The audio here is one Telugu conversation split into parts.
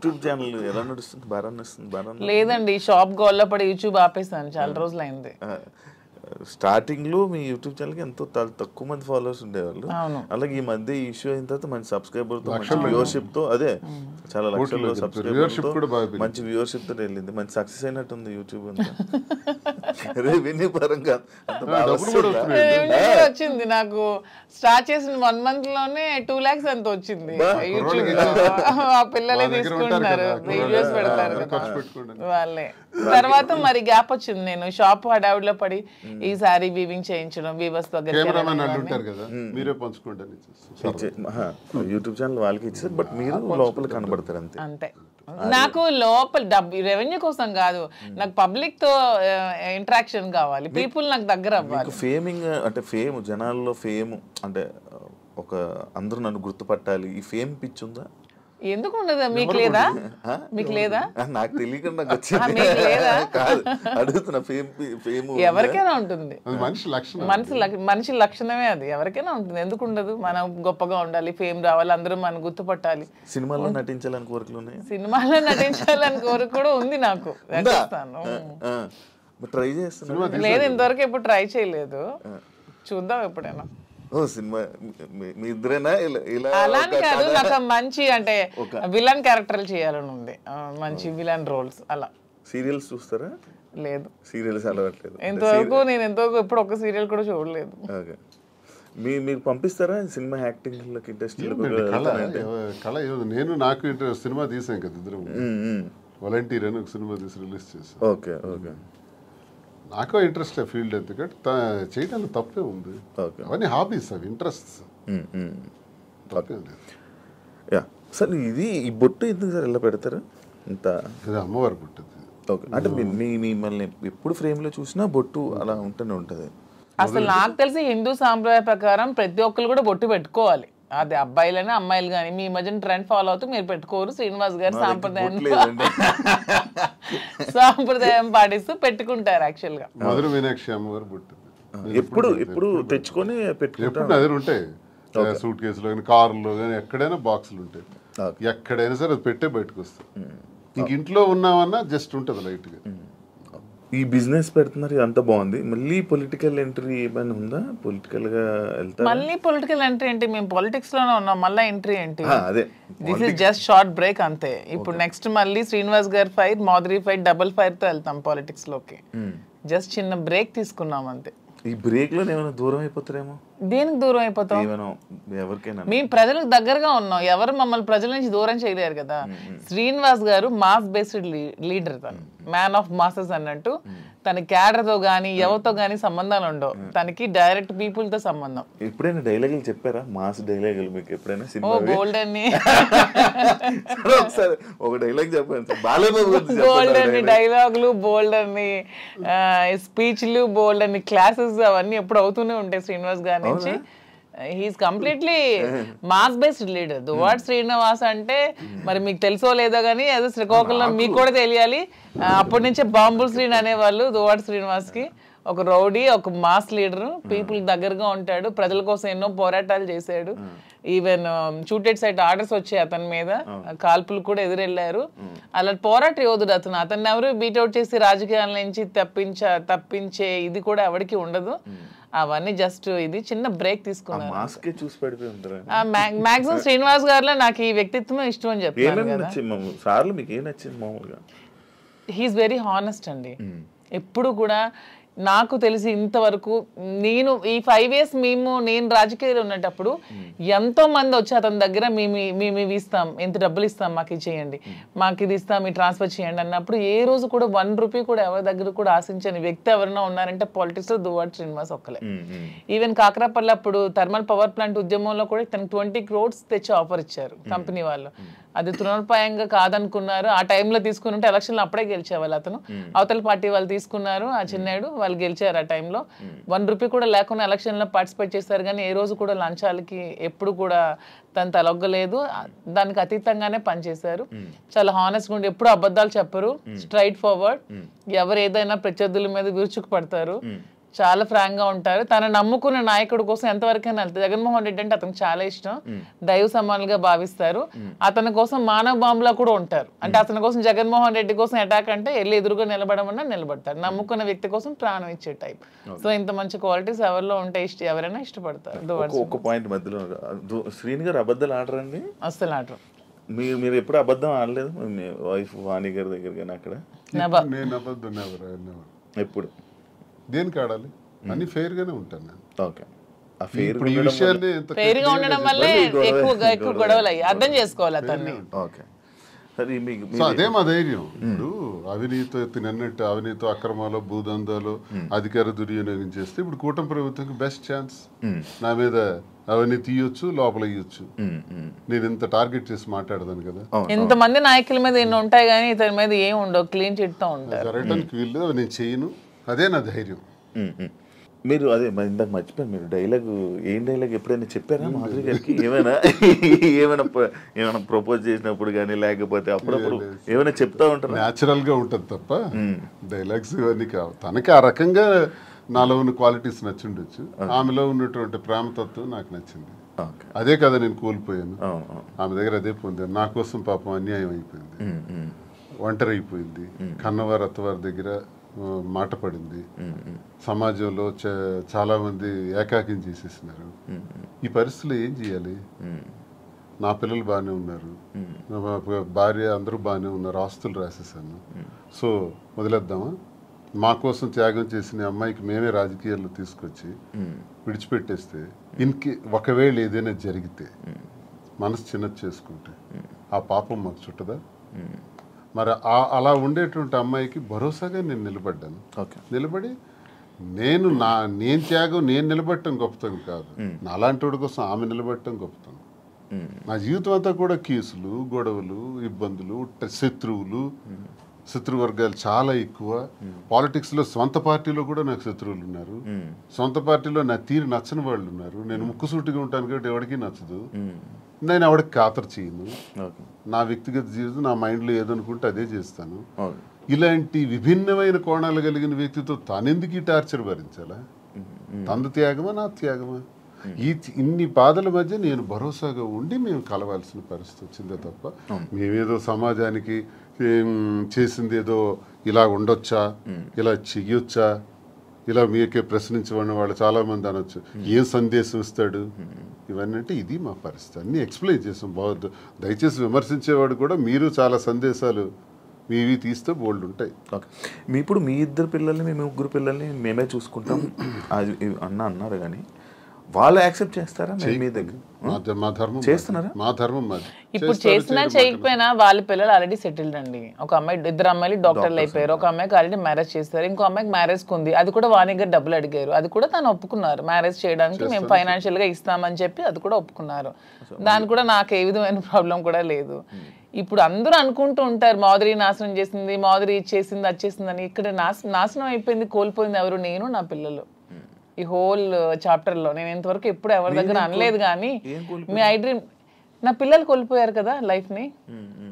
యూట్యూబ్ ఛానల్ ఎలా నడుస్తుంది? బాగా నడుస్తుంది? లేదండి, షాప్ గోల్లో పడి యూట్యూబ్ ఆపేసాను, చాలా రోజులు అయింది. స్టార్టింగ్ లో మీ యూట్యూబ్ ఛానల్ కి ఎంతో తక్కువ మంది ఫాలోవర్స్ ఉండేవాళ్ళు. అలాగే ఈ మధ్య ఇష్యూ అయిన తర్వాత మంచి సబ్స్క్రైబర్ తో, మంచి వ్యూవర్షిప్ తో, అదే చాలా లక్షల్లో సబ్స్క్రైబర్స్ తో, మంచి వ్యూవర్షిప్ తో వెళ్ళింది. మంచి సక్సెస్ అయినట్టుంది యూట్యూబ్ అంతా. రెవెన్యూ పరంగా వచ్చింది నాకు. స్టార్ట్ చేసిన 1 month లోనే 2 lakhs అంత వచ్చింది యూట్యూబ్. ఆ పిల్లలే తీసుకుంటున్నారు, వీడియోస్ పెడతారు వాళ్ళే. తర్వాత మరి గ్యాప్ వచ్చింది. నేను షాప్ హడావుడిలో పడి ఈ సారీ వీవింగ్ చేయించడం, వీవర్స్ దగ్గర యూట్యూబ్ ఛానల్ వాళ్ళకి ఇచ్చారు, బట్ మీరు లోపల కనబడతారు అంతే. అంతే. నాకు లోపల రెవెన్యూ కోసం కాదు, నాకు పబ్లిక్ తో ఇంటరాక్షన్ కావాలి, పీపుల్ నాకు దగ్గర అవ్వాలి. ఫేమింగ్ అంటే ఫేమ్, జనాల్లో ఫేమ్ అంటే ఒక అందరూ నన్ను గుర్తుపట్టాలి, ఈ ఫేమ్ పిచ్ ఉందా? ఎందుకు ఉండదు? మీకు లేదా? మీకు లేదా? నాకు తెలియకుండా అడుగుతున్నా. ఎవరికైనా ఉంటుంది, మనిషి లక్షణమే అది, ఎవరికైనా ఉంటుంది. ఎందుకు ఉండదు? మనం గొప్పగా ఉండాలి, ఫేమ్ రావాలి, అందరూ మనం గుర్తుపట్టాలి. సినిమాలో నటించాలని కోరికలు ఉన్నాయి? సినిమాలో నటించాలని కోరిక కూడా ఉంది నాకు. ట్రై చేస్తున్నా. లేదు, ఇంతవరకు ఎప్పుడు ట్రై చేయలేదు, చూద్దాం ఎప్పుడైనా. సినిమా మీ ఇద్దరేనా? అలానే కాదు, నాకు మంచి అంటే విలన్ క్యారెక్టర్లు చేయాలని ఉంది, మంచి విలన్ రోల్స్. అలా. సీరియల్స్ చూస్తారా? లేదు, సీరియల్స్ అలవాట్లేదు ఇంతవరకు. నేను ఎంతవరకు ఎప్పుడు ఒక సీరియల్ కూడా చూడలేదు. మీరు పంపిస్తారా సినిమా యాక్టింగ్ ఇండస్ట్రీ? నాకు సినిమా తీసాం కదా ఇద్దరు, వాలంటీర్ అని ఒక సినిమా తీసి రిలీజ్ చేసాం. Okay okay. నాకు ఇంట్రెస్ట్ ఫీల్డ్, ఎందుకంటే చేయడానికి తప్పే ఉంది. అవన్నీ హాబీస్, అవి ఇంట్రెస్ట్స్, తప్పే ఉంది. సార్ ఇది ఈ బొట్టు ఎందుకు సార్ ఇలా పెడతారు? ఇంత అమ్మవారి బొట్టు. ఓకే, అంటే మిమ్మల్ని ఎప్పుడు ఫ్రేమ్ లో చూసినా బొట్టు అలా ఉంటూనే ఉంటది. అసలు నాకు తెలిసి హిందూ సాంప్రదాయ ప్రకారం ప్రతి ఒక్కరు కూడా బొట్టు పెట్టుకోవాలి. అది అబ్బాయిలైనా అమ్మాయిలు కానీ. మీ మధ్యన ట్రెండ్ ఫాలో అవుతూ మీరు పెట్టుకోరు. శ్రీనివాస్ గారు సాంప్రదాయం పాటిస్తూ పెట్టుకుంటారు. యాక్చువల్ గా మధుర మీనాక్షి అమ్మవారు బొట్టు ఎప్పుడు తెచ్చుకొని పెట్టుకుంటారు. అదే ఉంటాయి సూట్ కేసులో కానీ, కారులో కానీ, ఎక్కడైనా బాక్సులు ఉంటాయి. ఎక్కడైనా సరే అది పెట్టే బయటకు వస్తాయి. ఇంక ఇంట్లో ఉన్నామన్నా జస్ట్ ఉంటుంది లైట్ గా. ఈ బిజినెస్ పెడుతున్నారు, అంత బాగుంది. మళ్ళీ పొలిటికల్ ఎంట్రీ ఏమైనా ఉందా? పొలిటికల్ గా వెళ్తారు? మళ్ళీ పొలిటికల్ ఎంట్రీ ఏంటి? మేము పాలిటిక్స్ లోనే ఉన్నాం, మళ్ళీ ఎంట్రీ ఏంటి? అదే, this is just short break అంతే. ఇప్పుడు నెక్స్ట్ మళ్ళీ శ్రీనివాస్ గారి fire, Madhuri fire, double fire తో వెళ్తాం పాలిటిక్స్ లోకి. జస్ట్ చిన్న బ్రేక్ తీసుకున్నాం అంతే. ఈ బ్రేక్ లో ఏమైనా దూరం అయిపోతారేమో? దేనికి దూరం అయిపోతాం? ఎవరికైనా మేము ప్రజలకు దగ్గరగా ఉన్నాం, ఎవరు మమ్మల్ని ప్రజల నుంచి దూరం చేయలేరు కదా. శ్రీనివాస్ గారు మాస్ బేస్డ్ లీడర్, తను మ్యాన్ ఆఫ్ మాసెస్ అన్నట్టు. తన క్యాడర్ తో గానీ ఎవరితో గానీ సంబంధాలు ఉండవు, తనకి డైరెక్ట్ పీపుల్ తో సంబంధం. ఎప్పుడైనా డైలాగులు చెప్పారా? మాస్ డైలాగులు మీకు ఎప్పుడైనా? గోల్డ్ అని ఒక డైలాగ్ చెప్పండి. గోల్డ్ అని డైలాగులు, బోల్డ్ అని స్పీచ్లు, బోల్డ్ అని క్లాసెస్, అవన్నీ ఎప్పుడు అవుతూనే ఉంటాయి శ్రీనివాస్ గారి నుంచి. He is completely mass based leader. Duvvada Srinivas అంటే మరి మీకు తెలుసో లేదో కానీ ఏదో శ్రీకాకుళం మీకు కూడా తెలియాలి. అప్పటి నుంచే బాంబుల్ శ్రీని అనేవాళ్ళు దువ్వాడ శ్రీనివాస్ కి. ఒక రౌడీ, ఒక మాస్ లీడర్, పీపుల్ దగ్గరగా ఉంటాడు, ప్రజల కోసం ఎన్నో పోరాటాలు చేశాడు. ఈవెన్ షూటెడ్ సైట్ ఆర్డర్స్ వచ్చాయి అతని మీద, కాల్పులు కూడా ఎదురెళ్లారు. అలా పోరాట యోధుడు అతను. అతన్ని ఎవరు బీట్అవుట్ చేసి రాజకీయాల నుంచి తప్పించే ఇది కూడా ఎవరికి ఉండదు. అవన్నీ జస్ట్ ఇది చిన్న బ్రేక్ తీసుకున్నాను. మాక్సిమం శ్రీనివాస్ గారిలో నాకు ఈ వ్యక్తిత్వం ఇష్టం అని చెప్తాను కదా. హీఈస్ వెరీ హానెస్ట్ అండి. ఎప్పుడు కూడా నాకు తెలిసి ఇంతవరకు నేను ఈ 5 years నేను రాజకీయాలు ఉన్నప్పుడు ఎంతో మంది వచ్చి అతని దగ్గర మేము ఇవి ఇస్తాం, ఎంత డబ్బులు ఇస్తాం, మాకు ఇది చేయండి, మాకు ఇది ఇస్తాం, మీ ట్రాన్స్ఫర్ చేయండి అన్నప్పుడు ఏ రోజు కూడా 1 రూపీ కూడా ఎవరి దగ్గర కూడా ఆశించని వ్యక్తి ఎవరైనా ఉన్నారంటే పాలిటిక్స్ లో దువ్వాడ శ్రీనివాస్ ఒక్కలే. ఈవెన్ కాకరాపల్లి అప్పుడు థర్మల్ పవర్ ప్లాంట్ ఉద్యమంలో కూడా తనకు 20 crores తెచ్చి ఆఫర్ ఇచ్చారు కంపెనీ వాళ్ళు. అది తృణోపాయంగా కాదనుకున్నారు. ఆ టైంలో తీసుకుని ఉంటే ఎలక్షన్లో అప్పుడే గెలిచేవాళ్ళు. అతను అవతల పార్టీ వాళ్ళు తీసుకున్నారు, ఆ చిన్నాడు వాళ్ళు గెలిచారు. ఆ టైంలో 1 రూపీ కూడా లేకుండా ఎలక్షన్లో పార్టిసిపేట్ చేస్తారు. కానీ ఏ రోజు కూడా లంచాలకి ఎప్పుడు కూడా తను తలొగ్గలేదు. దానికి అతీతంగానే పనిచేశారు. చాలా హానెస్ట్గా ఉండి ఎప్పుడు అబద్ధాలు చెప్పరు, స్ట్రైట్ ఫార్వర్డ్. ఎవరు ఏదైనా ప్రత్యర్థుల మీద విరుచుకు పడతారు. చాలా ఫ్రాంక్ గా ఉంటారు. తన నమ్ముకున్న నాయకుడి కోసం ఎంతవరకైనా వెళ్తారు. జగన్మోహన్ రెడ్డి అంటే అతనికి చాలా ఇష్టం, దైవ సమానులుగా భావిస్తారు. అతని కోసం మానవ బాంబులా కూడా ఉంటారు. అంటే అతని కోసం జగన్మోహన్ రెడ్డి కోసం అటాక్ అంటే వెళ్ళి ఎదురుగా నిలబడమన్నా నిలబడతారు. నమ్ముకున్న వ్యక్తి కోసం ప్రాణం ఇచ్చే టైప్. సో ఇంత మంచి క్వాలిటీస్ ఎవరిలో ఉంటే ఎవరైనా ఇష్టపడతారు. ఒక పాయింట్ మధ్యలో శ్రీని గారు అబద్ధాలు ఆడరండి? అస్సలు ఆడరు. మీరు ఎప్పుడు అబద్ధం ఆడలేదు మీ వైఫ్ వాణి గారి దగ్గర కానీ అక్కడ? నేను అబద్ధం ఎప్పుడు? దేనికి ఆడాలి? అన్ని ఫెయిర్ గానే ఉంటాను నేను. ఓకే. ఇప్పుడు ఈ విషయాన్ని ఫెయిర్ గా ఉండడం వల్లే ఎక్కువ గొడవలు అయ్యి అర్థం చేసుకోవాలి అతన్ని. ఓకే. అదే మా ధైర్యం. ఇప్పుడు అవినీతి తిన్నట్టు అవినీతి అక్రమాలు భూదందాలు అధికార దుర్వినియోగం చేస్తే ఇప్పుడు కూటమి ప్రభుత్వంకి బెస్ట్ ఛాన్స్. నా మీద అవన్నీ తీయొచ్చు, లోపల ఇయ్యొచ్చు. నేను ఇంత టార్గెట్ చేసి మాట్లాడదాను కదా. ఇంతమంది నాయకుల మీద ఎన్ని ఉంటాయి కానీ ఇతని మీద ఏం ఉండవు, క్లీన్ చిట్ తో ఉంటారు. జరగడానికి వీళ్ళు నేను చేయను, అదే నా ధైర్యం. మీరు అదే ఇందాక మర్చిపోయాను, మీరు డైలాగ్ ఏం డైలాగ్ ఎప్పుడైనా చెప్పారా మాధురి గారికి? ఏమైనా ఏమైనా ప్రపోజ్ చేసినప్పుడు కానీ లేకపోతే అప్పుడప్పుడు ఏమైనా చెప్తా ఉంటారు? న్యాచురల్ గా ఉంటుంది తప్ప డైలాగ్స్ ఇవన్నీ కావు. తనకి ఆ రకంగా నాలో ఉన్న క్వాలిటీస్ నచ్చిండొచ్చు, ఆమెలో ఉన్నటువంటి ప్రేమతత్వం నాకు నచ్చింది. అదే కదా నేను కోల్పోయాను, ఆమె దగ్గర అదే పొందాను. నా కోసం పాపం అన్యాయం అయిపోయింది, ఒంటరి అయిపోయింది, కన్నవారి అత్తవారి దగ్గర మాట పడింది, సమాజంలో చాలా మంది ఏకాకిం చేసేసినారు. ఈ పరిస్థితుల్లో ఏం చేయాలి? నా పిల్లలు బాగానే ఉన్నారు, భార్య అందరూ బాగానే ఉన్నారు, ఆస్తులు రాసేసాను. సో వదిలేద్దామా? మా కోసం త్యాగం చేసిన అమ్మాయికి మేమే రాజకీయాల్లో తీసుకొచ్చి విడిచిపెట్టేస్తే ఒకవేళ ఏదైనా జరిగితే మనసు చిన్నది చేసుకుంటే ఆ పాపం మాకు చుట్టదా? మరి అలా ఉండేటువంటి అమ్మాయికి భరోసాగా నేను నిలబడ్డాను. నిలబడి నేను త్యాగం నేను నిలబడటం గొప్పతనం కాదు, నాలాంటి వాడి కోసం ఆమె నిలబడటం గొప్పతనం. నా జీవితం అంతా కూడా కేసులు, గొడవలు, ఇబ్బందులు, శత్రువర్గాలు చాలా ఎక్కువ. పాలిటిక్స్లో సొంత పార్టీలో కూడా నాకు శత్రువులు ఉన్నారు, సొంత పార్టీలో నా తీరు నచ్చని వాళ్ళు ఉన్నారు. నేను ముక్కుసూటిగా ఉంటాను కాబట్టి ఎవరికి నచ్చదు, నేను ఎవరికి ఖాతరు చేయను. నా వ్యక్తిగత జీవితం నా మైండ్లో ఏదనుకుంటే అదే చేస్తాను. ఇలాంటి విభిన్నమైన కోణాలు కలిగిన వ్యక్తితో తానెందుకు ఈ టార్చర్ భరించాలా? తన త్యాగమా నా త్యాగమా? ఇన్ని బాధల మధ్య నేను భరోసాగా ఉండి మేము కలవాల్సిన పరిస్థితి వచ్చిందే తప్ప మేమేదో సమాజానికి చేసింది ఏదో ఇలా ఉండొచ్చా, ఇలా చెయ్యొచ్చా, ఇలా మీకే ప్రశ్నించబడిన వాళ్ళు చాలా మంది అనొచ్చు, ఏం సందేశం ఇస్తాడు ఇవన్నీ అంటే ఇది మా పరిస్థితి. అన్నీ ఎక్స్ప్లెయిన్ చేసాం. బాగుంది, దయచేసి విమర్శించేవాడు కూడా మీరు చాలా సందేశాలు మీవి తీస్తే బోల్డ్ ఉంటాయి. ఓకే. ఇప్పుడు మీ ఇద్దరు పిల్లల్ని మీ ముగ్గురు పిల్లల్ని మేమే చూసుకుంటాం అన్నారు కానీ వాళ్ళు యాక్సెప్ట్ చేస్తారా? మీ దగ్గర మా ధర్మం చేస్తున్నారా? మా ధర్మం మాది. ఇప్పుడు చేసినా చేయకపోయినా వాళ్ళ పిల్లలు ఆల్రెడీ సెటిల్డ్ అండి. ఒక అమ్మాయి, ఇద్దరు అమ్మాయిలు డాక్టర్లు అయిపోయారు. ఒక అమ్మాయికి ఆల్రెడీ మ్యారేజ్ చేస్తారు, ఇంకో అమ్మాయికి మ్యారేజ్ ఉంది. అది కూడా వాణి గారు డబ్బులు అడిగారు, అది కూడా తను ఒప్పుకున్నారు. మ్యారేజ్ చేయడానికి మేము ఫైనాన్షియల్ గా ఇస్తామని చెప్పి అది కూడా ఒప్పుకున్నారు. దాని కూడా నాకు ఏ విధమైన ప్రాబ్లం కూడా లేదు. ఇప్పుడు అందరూ అనుకుంటూ ఉంటారు మాధురి నాశనం చేసింది, మాధురి ఇచ్చేసింది, అది చేసిందని. ఇక్కడ నాశనం అయిపోయింది, కోల్పోయింది ఎవరు? నేను, నా పిల్లలు. ఈ హోల్ చాప్టర్ లో నేను ఇంతవరకు ఎప్పుడు ఎవరి దగ్గర అనలేదు కానీ మీ ఐ డ్రీమ్, నా పిల్లలు కోల్పోయారు కదా లైఫ్ ని.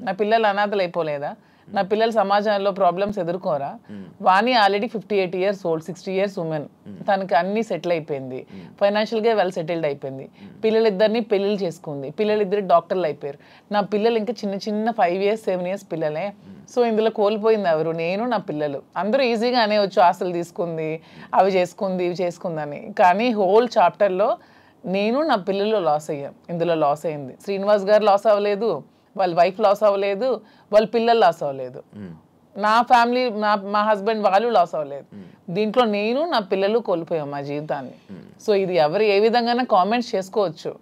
నా పిల్లలు అనాథలు అయిపోలేదా? నా పిల్లలు సమాజంలో ప్రాబ్లమ్స్ ఎదుర్కోరా? Vani already 58 years old, 60 years women. తనకి అన్ని సెటిల్ అయిపోయింది, ఫైనాన్షియల్ గా వెల్ సెటిల్డ్ అయిపోయింది. పిల్లలిద్దరిని పెళ్లిళ్ళు చేసుకుంది, పిల్లలిద్దరు డాక్టర్లు అయిపోయారు. నా పిల్లలు ఇంకా చిన్న 5 years 7 years పిల్లలే. సో ఇందులో కోల్పోయింది ఎవరు? నేను, నా పిల్లలు. అందరూ ఈజీగా అనేవచ్చు ఆస్తులు తీసుకుంది, అవి చేసుకుంది, ఇవి చేసుకుందని. కానీ హోల్ చాప్టర్లో నేను, నా పిల్లలు లాస్ అయ్యాం. ఇందులో లాస్ అయింది శ్రీనివాస్ గారు లాస్ అవ్వలేదు, వాళ్ళ వైఫ్ లాస్ అవ్వలేదు, వాళ్ళ పిల్లలు లాస్ అవ్వలేదు, నా ఫ్యామిలీ, మా హస్బెండ్ వాళ్ళు లాస్ అవ్వలేదు. దీంట్లో నేను, నా పిల్లలు కోల్పోయాం మా జీవితాన్ని. సో ఇది ఎవరు ఏ విధంగానే కామెంట్స్ చేసుకోవచ్చు,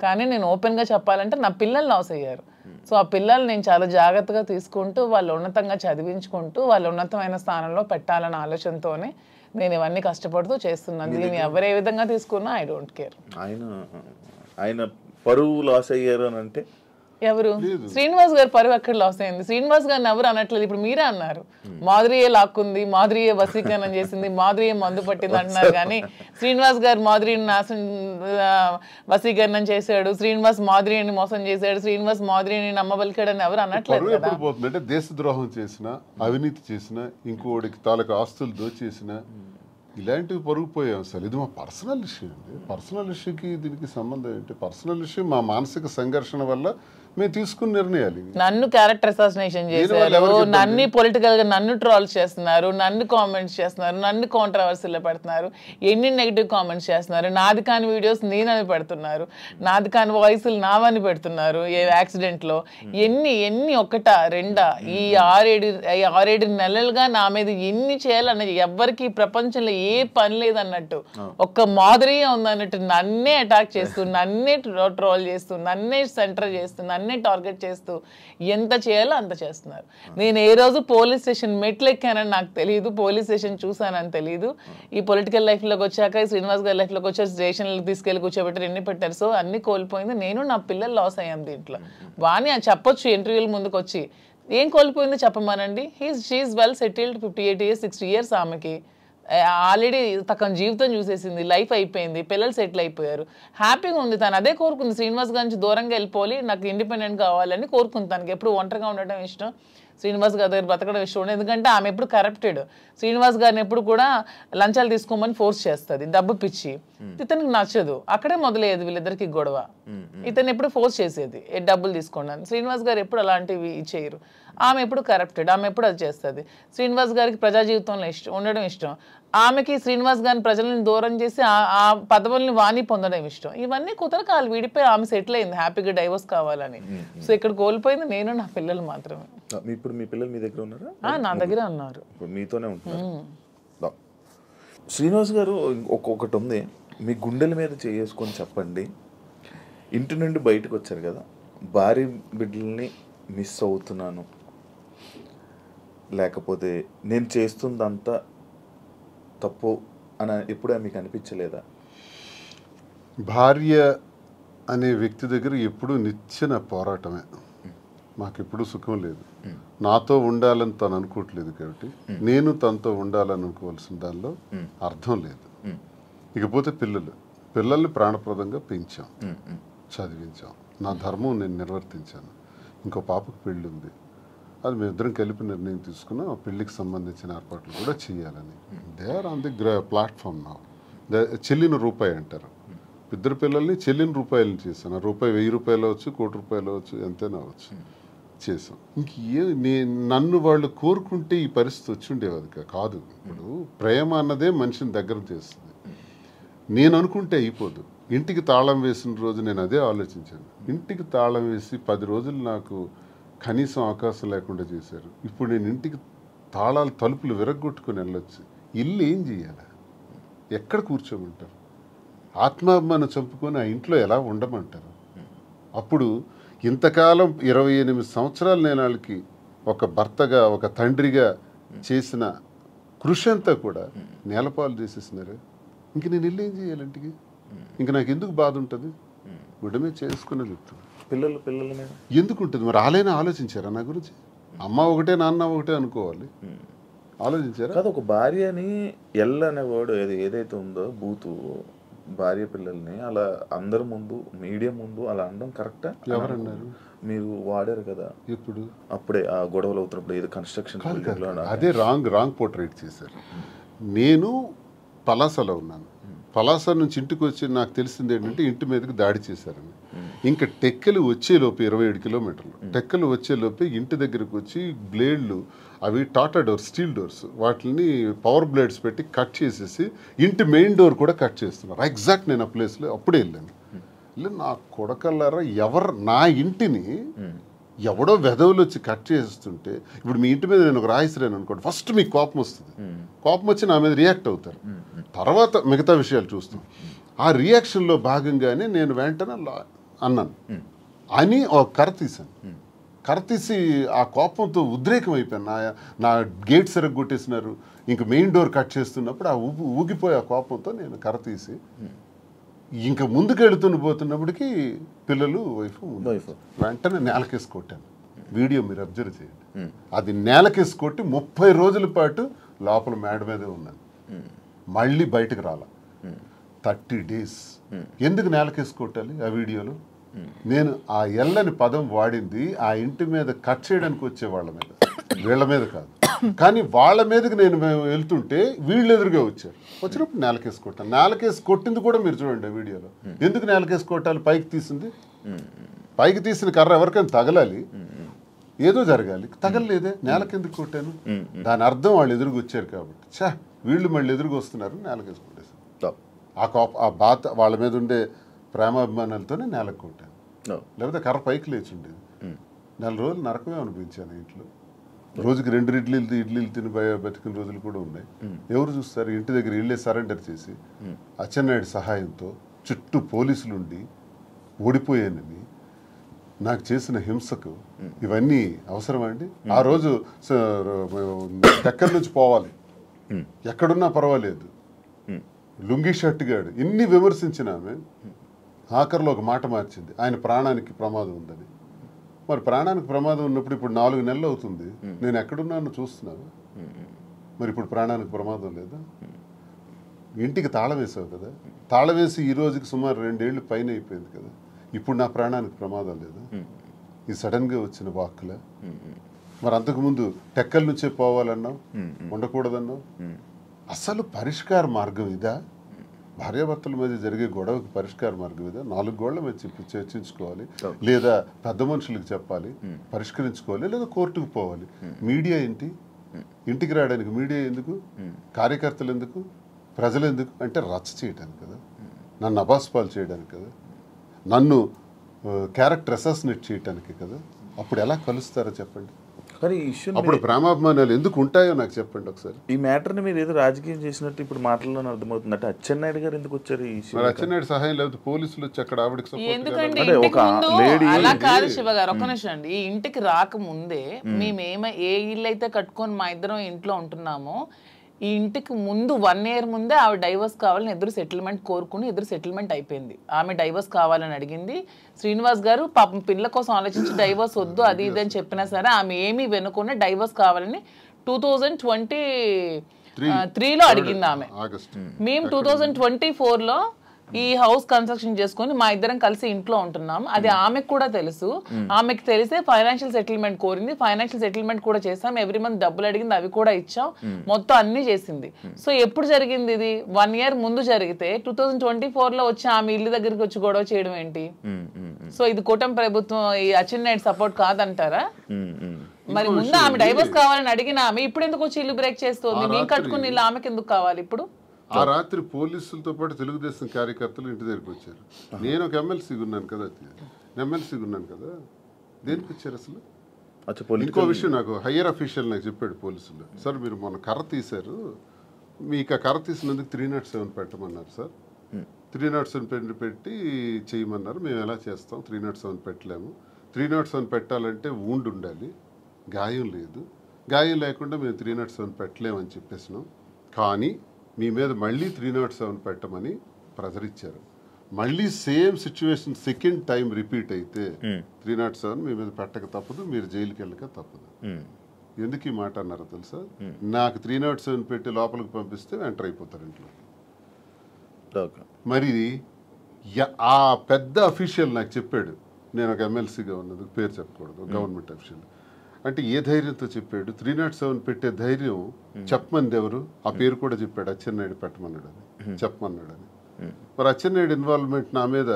కానీ నేను ఓపెన్గా చెప్పాలంటే నా పిల్లలు లాస్ అయ్యారు. సో ఆ పిల్లలు నేను చాలా జాగ్రత్తగా తీసుకుంటూ వాళ్ళు ఉన్నతంగా చదివించుకుంటూ వాళ్ళు ఉన్నతమైన స్థానంలో పెట్టాలన్న ఆలోచనతోనే నేను ఇవన్నీ కష్టపడుతూ చేస్తున్నాను. దీన్ని ఎవరు ఏ విధంగా తీసుకున్నా ఐ డోంట్ కేర్. ఆయన పరువు లాస్ అయ్యారు అని అంటే ఎవరు? శ్రీనివాస్ గారు పరువు ఎక్కడ లాస్ అయింది? శ్రీనివాస్ గారిని ఎవరు అనట్లేదు. ఇప్పుడు మీరే అన్నారు మాధురియే లాక్కుంది, మాధురియే వశీకరణం చేసింది, మాధురియే మందు పట్టింది అంటున్నారు. కానీ శ్రీనివాస్ గారు మాధురిని వశీకరణం చేశాడు, శ్రీనివాస్ మాధురిని మోసం చేశాడు, శ్రీనివాస్ మాధురిని నమ్మబలికాడని ఎవరు అనట్లేదు కదా. పోతుందంటే దేశద్రోహం చేసిన, అవినీతి చేసిన, ఇంకోటికి తాలూకు ఆస్తులు దోచేసిన ఇలాంటివి పొరుగుపోయాం అసలు. ఇది మా పర్సనల్ ఇష్యూ అండి. పర్సనల్ ఇష్యూకి దీనికి సంబంధం ఏంటి? పర్సనల్ ఇష్యూ మా మానసిక సంఘర్షణ వల్ల మేము తీసుకున్న నిర్ణయాలు. నన్ను క్యారెక్టర్ అసాసినేషన్ చేశారు, నన్ను పొలిటికల్ గా నన్ను ట్రోల్ చేస్తున్నారు, నన్ను కామెంట్స్ చేస్తున్నారు, నన్ను కాంట్రవర్సీలో పెడుతున్నారు, ఎన్ని నెగిటివ్ కామెంట్స్ చేస్తున్నారు, నాది కాని వీడియోస్ నేనని పెడుతున్నారు, నాది కాని వాయిస్లు నావని పెడుతున్నారు, ఏ యాక్సిడెంట్ లో ఎన్ని ఒకటా రెండా ఈ 6-7 నెలలుగా నా మీద ఎన్ని చేయాలన్నది ఎవ్వరికి ప్రపంచంలో ఏ పని లేదన్నట్టు ఒక్క మాదిరిగా ఉందన్నట్టు నన్నే అటాక్ చేస్తూ, నన్నే ట్రోల్ చేస్తూ, నన్నే సెంటర్ చేస్తూ, నన్నే టార్గెట్ చేస్తూ ఎంత చేయాలో అంత చేస్తున్నారు. నేను ఏ రోజు పోలీస్ స్టేషన్ మెట్లు ఎక్కానని నాకు తెలియదు, పోలీస్ స్టేషన్ చూసానని తెలియదు. ఈ పొలిటికల్ లైఫ్లోకి వచ్చాక, శ్రీనివాస్ గారి లైఫ్లోకి వచ్చాక స్టేషన్లకు తీసుకెళ్ళి కూర్చోబెట్టారు, ఎన్ని పెట్టారు. సో అన్ని కోల్పోయింది నేను, నా పిల్లలు లాస్ అయ్యాం దీంట్లో. వాణి అని చెప్పొచ్చు ఇంటర్వ్యూల ముందుకు వచ్చి, ఏం కోల్పోయిందో చెప్పమానండి. She's well settled, 58 years 60 years ఆమెకి ఆల్రెడీ తన జీవితం చూసేసింది, లైఫ్ అయిపోయింది, పిల్లలు సెటిల్ అయిపోయారు, హ్యాపీగా ఉంది. తను అదే కోరుకుంది, శ్రీనివాస్ గారి నుంచి దూరంగా వెళ్ళిపోవాలి, నాకు ఇండిపెండెంట్ కావాలని కోరుకుంది. తనకి ఎప్పుడు ఒంటరిగా ఉండటం ఇష్టం, శ్రీనివాస్ గారి దగ్గర బతకడం ఇష్టం ఉండదు. ఎందుకంటే ఆమె ఎప్పుడు కరప్టెడ్, శ్రీనివాస్ గారిని ఎప్పుడు కూడా లంచాలు తీసుకోమని ఫోర్స్ చేస్తుంది, డబ్బు పిచ్చి. ఇతనికి నచ్చదు, అక్కడే మొదలయ్యేది వీళ్ళిద్దరికి గొడవ. ఇతను ఎప్పుడు ఫోర్స్ చేసేది డబ్బులు తీసుకోండి. శ్రీనివాస్ గారు ఎప్పుడు అలాంటివి చేయరు. ఆమె ఎప్పుడు కరప్టెడ్, ఆమె ఎప్పుడు అది చేస్తుంది. శ్రీనివాస్ గారికి ప్రజా జీవితంలో ఉండడం ఇష్టం, ఆమెకి శ్రీనివాస్ గారిని ప్రజలను దూరం చేసి ఆ పదవుల్ని వాణి పొందడం ఇష్టం. ఇవన్నీ కుదరక వాళ్ళు విడిపోయి ఆమె సెటిల్ అయింది, హ్యాపీగా డైవర్స్ కావాలని. సో ఇక్కడ కోల్పోయింది నేను, నా పిల్లలు మాత్రమే. ఇప్పుడు మీ పిల్లలు మీ దగ్గర ఉన్నారా? నా దగ్గరే ఉన్నారు, మీతోనే ఉంటున్నారు. శ్రీనివాస్ గారు ఒక్కొక్కటి ఉంది, మీ గుండెల మీద చేసుకొని చెప్పండి. ఇంటి నుండి బయటకు వచ్చారు కదా, భార్య బిడ్డల్ని మిస్ అవుతున్నాను, లేకపోతే నేను చేస్తుందంతా తప్పు అని ఎప్పుడూ మీకు అనిపించలేదా? భార్య అనే వ్యక్తి దగ్గర ఎప్పుడూ నిచ్చెన పోరాటమే. మాకెప్పుడు సుఖం లేదు. నాతో ఉండాలని తను అనుకోవట్లేదు కాబట్టి నేను తనతో ఉండాలని అనుకోవాల్సిన దానిలో అర్థం లేదు. ఇకపోతే పిల్లల్ని ప్రాణప్రదంగా పెంచాం, చదివించాం, నా ధర్మం నేను నిర్వర్తించాను. ఇంకో పాపకు పెళ్ళి ఉంది, అది మేమిద్దరం కలిపి నిర్ణయం తీసుకున్నాం. ఆ పెళ్లికి సంబంధించిన ఏర్పాట్లు కూడా చేయాలని. They are on the platform నా. చెల్లిన రూపాయి అంటారు. ఇద్దరు పిల్లల్ని చెల్లిన రూపాయలని చేశాను. ఆ రూపాయి 1000 రూపాయలు అవచ్చు, 1 కోటి రూపాయలు అవచ్చు, ఎంతైనా అవచ్చు, చేసాం. నన్ను వాళ్ళు కోరుకుంటే ఈ పరిస్థితి వచ్చి ఉండేది కాదు. ఇప్పుడు ప్రేమ అన్నదే మనిషిని దగ్గర చేస్తుంది. నేను అనుకుంటే అయిపోదు. ఇంటికి తాళం వేసిన రోజు నేను అదే ఆలోచించాను. ఇంటికి తాళం వేసి 10 రోజులు నాకు కనీసం అవకాశం లేకుండా చేశారు. ఇప్పుడు నేను ఇంటికి తాళాలు తలుపులు విరగొట్టుకుని వెళ్ళొచ్చు. ఇల్లు ఏం చేయాలి? ఎక్కడ కూర్చోమంటారు? ఆత్మాభిమానం చంపుకొని ఆ ఇంట్లో ఎలా ఉండమంటారు? అప్పుడు ఇంతకాలం 28 సంవత్సరాలు నేను వాళ్ళకి ఒక భర్తగా, ఒక తండ్రిగా చేసిన కృషి అంతా కూడా నేలపాలు చేసేసినారు. ఇంక నేను ఇల్లు ఏం చేయాలి? ఇంటికి ఇంక నాకు ఎందుకు బాధ ఉంటుంది? గుడ్డమే చేసుకునే చెప్తాను. పిల్లల మీద ఎందుకు ఉంటుంది మరి? ఆలైనా ఆలోచించారా నా గురించి? అమ్మ ఒకటే నాన్న ఒకటే అనుకోవాలి, ఆలోచించారా? కాదు, ఒక భార్యని అనే వర్డ్ ఏదైతే ఉందో బూతు, భార్య పిల్లల్ని అలా అందరి ముందు, మీడియా ముందు అలా అనడం కరెక్టా? ఎవరన్నారు? మీరు వాడారు కదా ఇప్పుడు, అప్పుడే ఆ గొడవలు అవుతున్నప్పుడు ఏదో కన్స్ట్రక్షన్. అదే రాంగ్ పోర్ట్రేట్ చేశారు. నేను పలాసలో ఉన్నాను. పలాస నుంచి ఇంటికి వచ్చి నాకు తెలిసింది ఏంటంటే ఇంటి మీదకి దాడి చేశారని. ఇంకా టెక్కలు వచ్చేలోపు 27 కిలోమీటర్లు టెక్కలు వచ్చేలోపే ఇంటి దగ్గరకు వచ్చి బ్లేడ్లు, అవి టాటా డోర్స్, స్టీల్ డోర్స్, వాటిని పవర్ బ్లేడ్స్ పెట్టి కట్ చేసేసి ఇంటి మెయిన్ డోర్ కూడా కట్ చేస్తున్నారు. ఎగ్జాక్ట్ నేను ఆ ప్లేస్లో అప్పుడే వెళ్ళాను. నా కొడకల్లారా, నా ఇంటిని ఎవడో వెధవులు వచ్చి కట్ చేస్తుంటే, ఇప్పుడు మీ ఇంటి మీద నేను ఒక రాయిసిరాను అనుకోండి, ఫస్ట్ మీకు కోపం వస్తుంది. కోపం వచ్చి నా మీద రియాక్ట్ అవుతారు, తర్వాత మిగతా విషయాలు చూస్తాం. ఆ రియాక్షన్లో భాగంగానే నేను వెంటనే అన్నాను అని ఒక కర్ర తీశాను. కర్ర తీసి ఆ కోపంతో ఉద్రేకం అయిపోయాను. నా గేట్ సరిగ్గొట్టేసినారు, ఇంక మెయిన్ డోర్ కట్ చేస్తున్నప్పుడు ఆ ఊగిపోయి ఆ కోపంతో నేను కర్ర తీసి ఇంకా ముందుకెళ్తున్న పోతున్నప్పటికీ పిల్లలు వైఫ్ వెంటనే నేలకేసి కొట్టాను. వీడియో మీరు అబ్జర్వ్ చేయండి. అది నేలకేసి కొట్టి 30 రోజుల పాటు లోపల మేడ మీదే ఉన్నాను. మళ్ళీ బయటకు రాలా 30 days. ఎందుకు నేలకేసి కొట్టాలి? ఆ వీడియోలో నేను ఆ ఎల్లని పదం వాడింది ఆ ఇంటి మీద కట్ చేయడానికి వచ్చే వాళ్ళ మీద. వీళ్ళ మీద కాదు. కానీ వాళ్ళ మీదకి నేను వెళ్తుంటే వీళ్ళు ఎదురుగా వచ్చినప్పుడు నేలకేసి కొట్టాను. నేలకేసి కొట్టింది కూడా మీరు చూడండి వీడియోలో. ఎందుకు నేలకేసి కొట్టాలి? పైకి తీసింది, పైకి తీసిన కర్ర ఎవరికైనా తగలాలి, ఏదో జరగాలి, తగలలేదే, నేలకెందుకు కొట్టాను? దాని అర్థం వాళ్ళు ఎదురుగా వచ్చారు కాబట్టి వీళ్ళు మళ్ళీ ఎదురుగా వస్తున్నారు, నేలకేసి కొట్టేశారు. ఆ బాధ వాళ్ళ మీద ఉండే ప్రేమాభిమానాలతోనే నేలకు కొట్టాను. లేకపోతే కర్ర పైకి లేచి ఉండేది. 4 రోజులు నరకమే అనిపించాను ఇంట్లో. రోజుకి 2 ఇడ్లీలు తిని బతికిన రోజులు కూడా ఉన్నాయి. ఎవరు చూస్తారు? ఇంటి దగ్గర ఇళ్ళే సరెండర్ చేసి అచ్చెన్నాయుడు సహాయంతో చుట్టూ పోలీసులుండి ఓడిపోయానని నాకు చేసిన హింసకు ఇవన్నీ అవసరమా అండి? ఆ రోజు ఎక్కడి నుంచి పోవాలి, ఎక్కడున్నా పర్వాలేదు, లుంగీ షర్ట్ గాడు ఇన్ని విమర్శించిన ఆమె ఆఖరిలో ఒక మాట మార్చింది, ఆయన ప్రాణానికి ప్రమాదం ఉందని. మరి ప్రాణానికి ప్రమాదం ఉన్నప్పుడు ఇప్పుడు 4 నెలలు అవుతుంది, నేను ఎక్కడున్నాను చూస్తున్నాను. మరి ఇప్పుడు ప్రాణానికి ప్రమాదం లేదా? ఇంటికి తాళం వేసావు కదా, తాళం వేసి ఈ రోజుకి సుమారు 2 ఏళ్ళు పైన అయిపోయింది కదా, ఇప్పుడు నా ప్రాణానికి ప్రమాదం లేదా? ఈ సడన్గా వచ్చిన వాక్కులే. మరి అంతకుముందు టెక్కల నుంచే పోవాలన్నావు, ఉండకూడదన్నావు. అసలు పరిష్కార మార్గం ఇదా? భార్యాభర్తల మధ్య జరిగే గొడవకి పరిష్కార మార్గం ఇదా? 4 గోళ్ల మీద చర్చించుకోవాలి, లేదా పెద్ద మనుషులకు చెప్పాలి, పరిష్కరించుకోవాలి, లేదా కోర్టుకు పోవాలి. మీడియా ఏంటి? ఇంటికి రావడానికి మీడియా ఎందుకు? కార్యకర్తలు ఎందుకు? ప్రజలు ఎందుకు? అంటే రచ్చ చేయడానికి కదా, నన్ను అబాస్పాలు చేయడానికి కదా, నన్ను క్యారెక్టర్ అసాసినేట్ చేయడానికి కదా. అప్పుడు ఎలా కలుస్తారో చెప్పండి. కానీ అప్పుడు ప్రేమాభిమానాలు ఎందుకు ఉంటాయో నాకు చెప్పండి ఒకసారి. ఈ మ్యాటర్ని మీరు ఏదో రాజకీయం చేసినట్టు ఇప్పుడు మాటల్లోనే అర్థమవుతుంది. అంటే అచ్చెన్నాయుడు గారు ఎందుకు వచ్చారు ఈ ఇష్యూ? అచ్చెన్నాయుడు సహాయం లేకపోతే పోలీసులు వచ్చి అక్కడ ఆవిడకి అలా కాదు శివ గారు, ఒక్క నిమిషం అండి. ఈ ఇంటికి రాకముందే మేము ఏ ఇల్లు అయితే కట్టుకొని మా ఇద్దరం ఇంట్లో ఉంటున్నామో, ఈ ఇంటికి ముందు 1 year ముందే ఆవిడ డైవర్స్ కావాలని ఎదురు సెటిల్మెంట్ కోరుకుని ఎదురు సెటిల్మెంట్ అయిపోయింది. ఆమె డైవర్స్ కావాలని అడిగింది. శ్రీనివాస్ గారు పాపం పిల్లల కోసం ఆలోచించి డైవర్స్ వద్దు అది ఇది అని చెప్పినా సరే ఆమె ఏమీ వెనుకునే డైవర్స్ కావాలని 2023లో అడిగింది ఆమె. మేము 2024లో ఈ హౌస్ కన్స్ట్రక్షన్ చేసుకుని మా ఇద్దరం కలిసి ఇంట్లో ఉంటున్నాం. అది ఆమెకు కూడా తెలుసు. ఆమెకు తెలిసే ఫైనాన్షియల్ సెటిల్మెంట్ కోరింది. ఫైనాన్షియల్ సెటిల్మెంట్ కూడా చేసాం. ఎవ్రీ మంత్ డబ్బులు అడిగింది, అవి కూడా ఇచ్చాం. మొత్తం అన్ని చేసింది. సో ఎప్పుడు జరిగింది ఇది? 1 year ముందు జరిగితే 2024లో వచ్చి ఆమె ఇల్లు దగ్గరికి వచ్చి గొడవ చేయడం ఏంటి? సో ఇది కూటమి ప్రభుత్వం ఈ అచ్చెన్నాయుడు సపోర్ట్ కాదంటారా? మరి ముందు ఆమె డైవర్స్ కావాలని అడిగిన ఆమె ఇప్పుడు ఎందుకు వచ్చి ఇల్లు బ్రేక్ చేస్తుంది? మేము కట్టుకుని ఇల్లు ఆమెకి ఎందుకు కావాలి ఇప్పుడు? ఆ రాత్రి పోలీసులతో పాటు తెలుగుదేశం కార్యకర్తలు ఇంటి దగ్గరికి వచ్చారు. నేను ఒక ఎమ్మెల్సీగా ఉన్నాను కదా, దేనికి వచ్చారు అసలు? ఇంకో విషయం, నాకు హయ్యర్ అఫీషియల్ నాకు చెప్పాడు పోలీసులు, సార్ మీరు మొన్న కర్ర తీశారు, మీకు ఆ కర్ర తీసినందుకు 307 పెట్టమన్నారు సార్. 307 పెట్టి చేయమన్నారు. మేము ఎలా చేస్తాం? 307 పెట్టలేము. 307 పెట్టాలంటే వూండ్ ఉండాలి, గాయం లేదు. గాయం లేకుండా మేము 307 పెట్టలేమని చెప్పేసినాం. కానీ మీ మీద మళ్ళీ 307 పెట్టమని ప్రెజర్ ఇచ్చారు. మళ్ళీ same situation second time repeat అయితే 307 మీ మీద పెట్టక తప్పదు, మీరు జైలుకి వెళ్ళక తప్పదు. ఎందుకు ఈ మాట అన్నారో తెలుసా? నాకు 307 పెట్టి లోపలికి పంపిస్తే ఎంటర్ అయిపోతారు ఇంట్లో. మరి ఆ పెద్ద అఫీషియల్ నాకు చెప్పాడు, నేను ఒక ఎమ్మెల్సీగా ఉన్నందుకు పేరు చెప్పకూడదు, గవర్నమెంట్ అఫీషియల్ అంటే ఏ ధైర్యంతో చెప్పాడు? 307 పెట్టే ధైర్యం చెప్పమంది ఎవరు? ఆ పేరు కూడా చెప్పాడు, అచ్చెన్నాయుడు పెట్టమన్నాడు అని, చెప్పమన్నాడు అని. మరి అచ్చెన్నాయుడు ఇన్వాల్వ్మెంట్ నా మీద,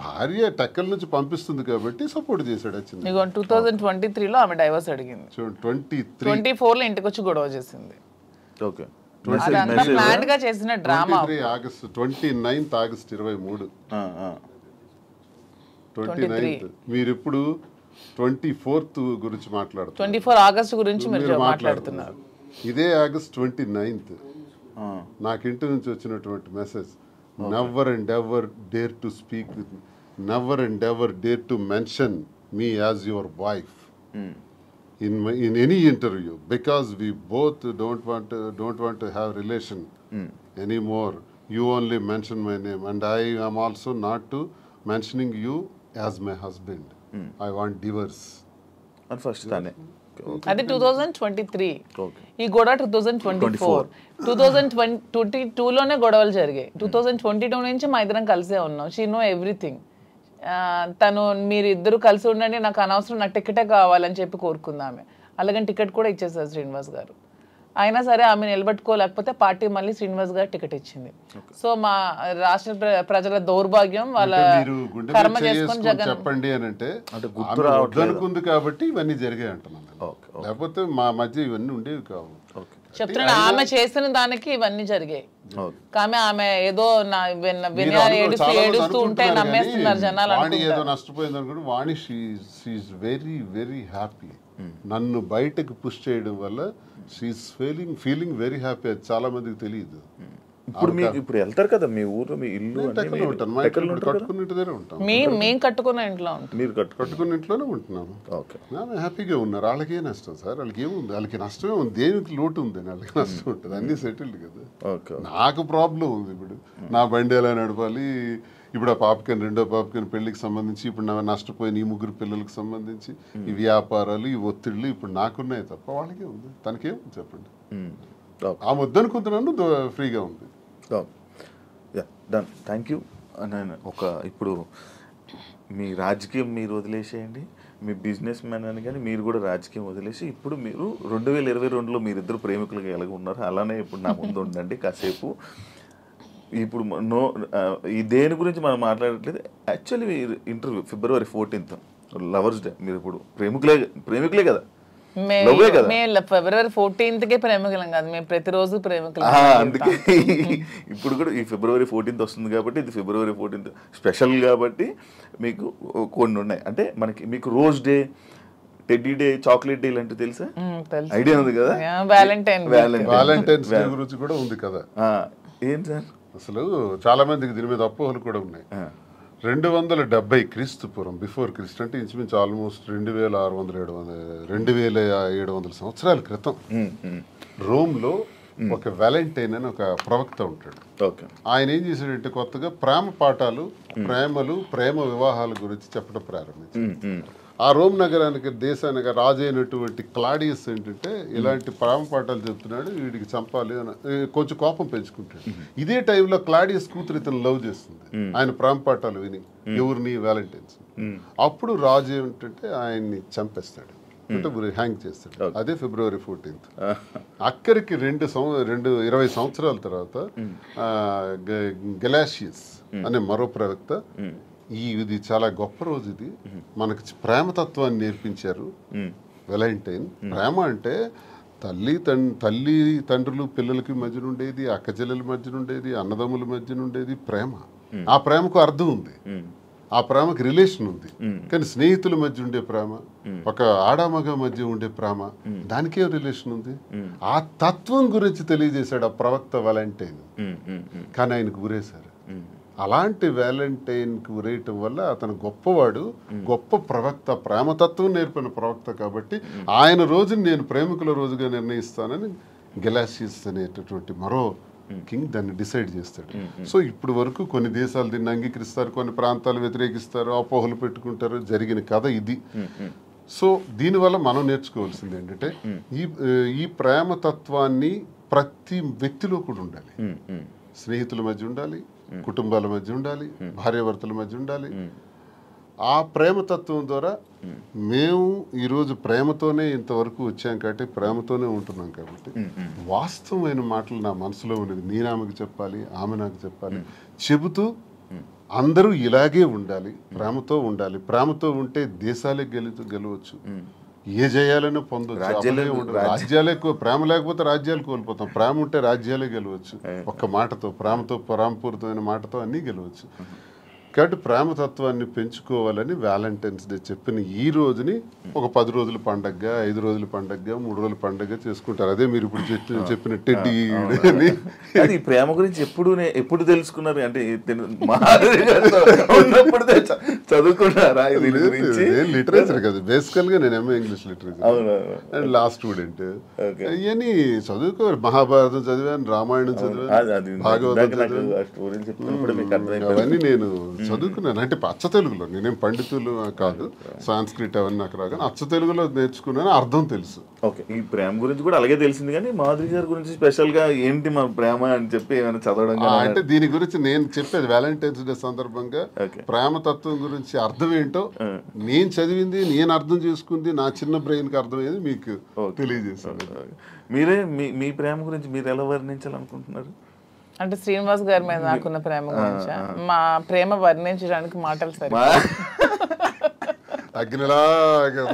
భార్య టెక్కల నుంచి పంపిస్తుంది కాబట్టి సపోర్ట్ చేశాడు అచ్చెన్నాయుడు. 2023లో ఆమె డైవర్స్ అడిగింది. 24లో ఇంటికి వచ్చి గొడవ చేసింది. ఓకే, 29th ఆగస్ట్ 23 మీరు ఇప్పుడు 24th గురించి మాట్లాడుతున్నారు. 24 ఆగస్ట్ గురించి మీరు మాట్లాడుతున్నారు. ఇదే ఆగస్ట్ 29 నాకు ఇంటి నుంచి వచ్చినటువంటి message, never and ever dare to speak with, never and ever dare to mention me as your wife in any interview, because we both don't want to have relation anymore. You only mention my name, and I am also not to mentioning you as my husband. I want divorce. And first tane అది 2023. ఈ గొడవ 2024. 2022లోనే గొడవలు జరిగాయి. 2022 నుంచి మా ఇద్దరం కలిసే ఉన్నాం. She know everything. తను మీరు ఇద్దరు కలిసి ఉండండి, నాకు అనవసరం, నాకు టికెటే కావాలని చెప్పి కోరుకుందామే. అలాగని టికెట్ కూడా ఇచ్చేసారు శ్రీనివాస్ గారు. అయినా సరే ఆమె నిలబెట్టుకోలేకపోతే పార్టీ మళ్ళీ శ్రీనివాస్ గారు టికెట్ ఇచ్చింది. సో మా రాష్ట్ర ప్రజల దౌర్భాగ్యం వాళ్ళ కర్మ చేసుకొని జగన్ చెప్పండి అని అంటే అనుకుంది కాబట్టి ఇవన్నీ జరిగాయి అంటున్నాను. లేకపోతే మా మధ్య ఇవన్నీ ఉండేవి కావు. చెప్తున్నాను, ఆమె చేసిన దానికి ఇవన్నీ జరిగాయి. కానీ ఆమె ఏదో ఏడుస్తూ ఉంటే నమ్మేస్తున్నారు జనాలు. వాణి ఏదో నష్టపోయింది అనుకుంటే వాణి షీఈస్ వెరీ వెరీ హ్యాపీ. నన్ను బయటకు పుష్ చేయడం వల్ల షీఈస్ ఫీలింగ్ వెరీ హ్యాపీ. అది చాలా మందికి తెలియదు. ఇప్పుడు వెళ్తారు కదా మీ ఊరు, మీ ఇల్లు కట్టుకునే ఉంటాం. మేము కట్టుకున్న ఇంట్లో మీరు కట్టుకున్న ఇంట్లోనే ఉంటున్నాను. హ్యాపీగా ఉన్నారు. వాళ్ళకి ఏ నష్టం సార్? వాళ్ళకి ఏముంది? వాళ్ళకి నష్టమే ఉంది. దేనికి లోటు ఉంది? వాళ్ళకి నష్టం ఉంటుంది. అన్ని సెటిల్డ్ కదా. నాకు ప్రాబ్లం ఉంది. ఇప్పుడు నా బండి ఎలా నడపాలి, ఇప్పుడు ఆ పాపకని రెండో పాపకని పెళ్లికి సంబంధించి ఇప్పుడు నా నష్టపోయిన ఈ 3 పిల్లలకు సంబంధించి ఈ వ్యాపారాలు, ఈ ఒత్తిళ్ళు ఇప్పుడు నాకున్నాయి తప్ప వాళ్ళకే ఉంది. తనకేముంది చెప్పండి? ఆ ముద్దనుకుంటున్నాను, ఫ్రీగా ఉంది. డన్. Thank you. నేను ఇప్పుడు మీ రాజకీయం మీరు వదిలేసేయండి, మీ బిజినెస్ మ్యాన్ అని కానీ మీరు కూడా రాజకీయం వదిలేసి ఇప్పుడు మీరు 2022లో మీరిద్దరు ప్రేమికులుగా ఎలాగ ఉన్నారు అలానే ఇప్పుడు నా ముందు ఉండండి కాసేపు. ఇప్పుడు ఈ దేని గురించి మనం మాట్లాడట్లేదు. Actually interview February 14th lovers day. మీరు ఇప్పుడు ప్రేమికులే కదా? February 14th ప్రేమికులం కాదు, మేము ప్రతిరోజు ప్రేమికులం. అందుకే ఇప్పుడు కూడా ఈ February 14th వస్తుంది కాబట్టి ఇది February 14th స్పెషల్ కాబట్టి మీకు కొన్ని ఉన్నాయి. అంటే మీకు rose day, teddy day, chocolate day ఇలాంటివి తెలుసా? ఐడియా ఉంది కదా? వ్యాలంటైన్స్ డే గురించి కూడా ఉంది కదా. ఏం సార్ అసలు చాలా మందికి దీని మీద అపోహలు కూడా ఉన్నాయి. 270 క్రీస్తు పూర్వం, బిఫోర్ క్రీస్తు, అంటే ఇంచుమించు ఆల్మోస్ట్ 2700 సంవత్సరాల క్రితం రోమ్లో ఒక వ్యాలంటైన్ అని ఒక ప్రవక్త ఉంటాడు. ఆయన ఏం చేశాడంటే కొత్తగా ప్రేమ పాఠాలు, ప్రేమ వివాహాల గురించి చెప్పడం ప్రారంభించాడు. ఆ రోమ్ నగరానికి, దేశానికి రాజు అయినటువంటి క్లాడియస్ ఏంటంటే ఇలాంటి ప్రేమ పాఠాలు చెప్తున్నాడు, వీడికి చంపాలి అని కొంచెం కోపం పెంచుకుంటాడు. ఇదే టైంలో క్లాడియస్ కూతురు ఇతను లవ్ చేస్తుంది ఆయన ప్రేమ పాఠాలు విని, ఎవరిని? వ్యాలంటైన్స్. అప్పుడు రాజు ఏమిటంటే ఆయన్ని చంపేస్తాడు, అంటే హ్యాంగ్ చేస్తాడు. అదే February 14th. అక్కడికి 20 సంవత్సరాల తర్వాత గెలాషియస్ అనే మరో ప్రవక్త ఇది చాలా గొప్ప రోజు, ఇది మనకి ప్రేమతత్వాన్ని నేర్పించారు వ్యాలంటైన్. ప్రేమ అంటే తల్లి తండ్రులు పిల్లలకి మధ్యన ఉండేది, అక్క చెల్లెల మధ్యన ఉండేది, అన్నదమ్ముల మధ్యన ఉండేది ప్రేమ. ఆ ప్రేమకు అర్థం ఉంది, ఆ ప్రేమకి రిలేషన్ ఉంది. కానీ స్నేహితుల మధ్య ఉండే ప్రేమ, ఒక ఆడామగ మధ్య ఉండే ప్రేమ, దానికే రిలేషన్ ఉంది. ఆ తత్వం గురించి తెలియజేశాడు ఆ ప్రవక్త వ్యాలంటైన్. కానీ ఆయనకు గురేశారు. అలాంటి వ్యాలంటైన్కి ఉరేయటం వల్ల అతను గొప్పవాడు, గొప్ప ప్రవక్త, ప్రేమతత్వం నేర్పిన ప్రవక్త. కాబట్టి ఆయన రోజుని నేను ప్రేమికుల రోజుగా నిర్ణయిస్తానని గెలాషియస్ అనేటటువంటి మరో కింగ్ దాన్ని డిసైడ్ చేస్తాడు. సో ఇప్పుడు వరకు కొన్ని దేశాలు దీన్ని అంగీకరిస్తారు, కొన్ని ప్రాంతాలు వ్యతిరేకిస్తారు, అపోహలు పెట్టుకుంటారు. జరిగిన కథ ఇది. సో దీనివల్ల మనం నేర్చుకోవాల్సింది ఏంటంటే ఈ ప్రేమతత్వాన్ని ప్రతి వ్యక్తిలో కూడా ఉండాలి. స్నేహితుల మధ్య ఉండాలి, కుటుంబాల మధ్య ఉండాలి, భార్యాభర్తల మధ్య ఉండాలి. ఆ ప్రేమతత్వం ద్వారా మేము ఈరోజు ప్రేమతోనే ఇంతవరకు వచ్చాం కాబట్టి, ప్రేమతోనే ఉంటున్నాం కాబట్టి వాస్తవమైన మాటలు నా మనసులో ఉన్నది నేను ఆమెకు చెప్పాలి, ఆమె నాకు చెప్పాలి. చెబుతూ అందరూ ఇలాగే ఉండాలి, ప్రేమతో ఉండాలి. ప్రేమతో ఉంటే దేశాలే గెలవచ్చు, ఏ జయాలను పొందొచ్చు. రాజ్యాలే ప్రేమ లేకపోతే రాజ్యాలు కోల్పోతాం, ప్రేమ ఉంటే రాజ్యాలే గెలవచ్చు. ఒక్క మాటతో, ప్రేమపూరితమైన మాటతో అన్నీ గెలవచ్చు. కాబట్టి ప్రేమతత్వాన్ని పెంచుకోవాలని వ్యాలంటైన్స్ డే చెప్పిన ఈ రోజుని ఒక 10 రోజుల పండగగా, 5 రోజుల పండగగా, 3 రోజుల పండగగా చేసుకుంటారు. అదే మీరు ఇప్పుడు చెప్పిన టెడ్డీ అని. ఈ ప్రేమ గురించి ఎప్పుడు తెలుసుకున్నారు? అంటే చదువుకున్నారా? లిటరేచర్ కదా బేసికల్ గా. నేను MA English literature and law student. ఇవన్నీ చదువుకో. మహాభారతం చదివాను, రామాయణం చదివాను, భాగవతం చదివాను. అవన్నీ నేను చదువుకున్నాను. అంటే అచ్చ తెలుగులో, నేనేం పండితులు కాదు, సాంస్క్రిట్ అవన్నీ నాకు రాగా అచ్చ తెలుగులో నేర్చుకున్నాను, అర్థం తెలుసు. ఓకే, ఈ ప్రేమ గురించి కూడా అలాగే తెలిసింది, కానీ మాధురి గారి గురించి స్పెషల్ గా ఏంటి మా ప్రేమ అని చెప్పి ఏమైనా చదవడం? అంటే దీని గురించి నేను చెప్పేది వ్యాలంటైన్స్ డే సందర్భంగా ప్రేమతత్వం గురించి అర్థం ఏంటో నేను చదివింది, నేను అర్థం చేసుకుంది, నా చిన్న బ్రెయిన్ కి అర్థమయ్యేది మీకు తెలియజేశాను. మీరే మీ ప్రేమ గురించి మీరు ఎలా వర్ణించాలనుకుంటున్నారు? అంటే శ్రీనివాస్ గారి మీద నాకున్న ప్రేమ గురించి, మా ప్రేమ వర్ణించడానికి మాటలు సరే. అగ్నిలాగా